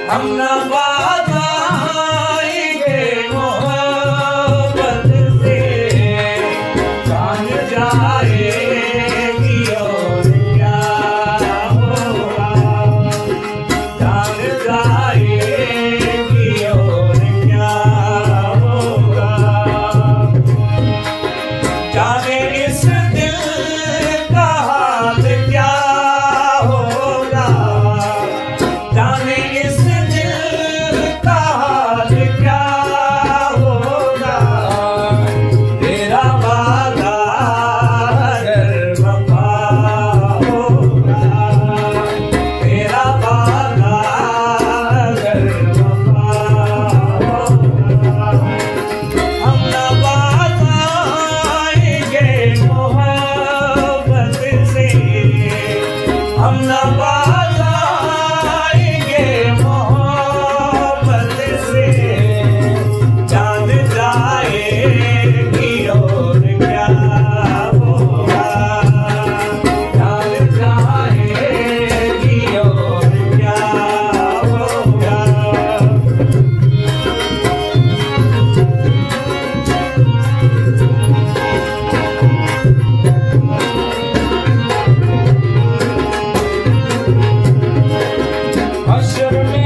हम न पाएंगे मोहब्बत से, जान जाएगी और क्या होगा, जान जाएगी और क्या होगा। जाने इस दिल का हाल क्या होगा, जाने इस दिल का हाल क्या होगा। तेरा वादा अगर वफा होगा, तेरा वादा अगर वफा होगा। हम न पाएंगे मोहब्बत से, हम न पाएंगे मोहब्बत से, जान जाएगी और क्या होगा, जान जाएगी और क्या होगा। हश्र में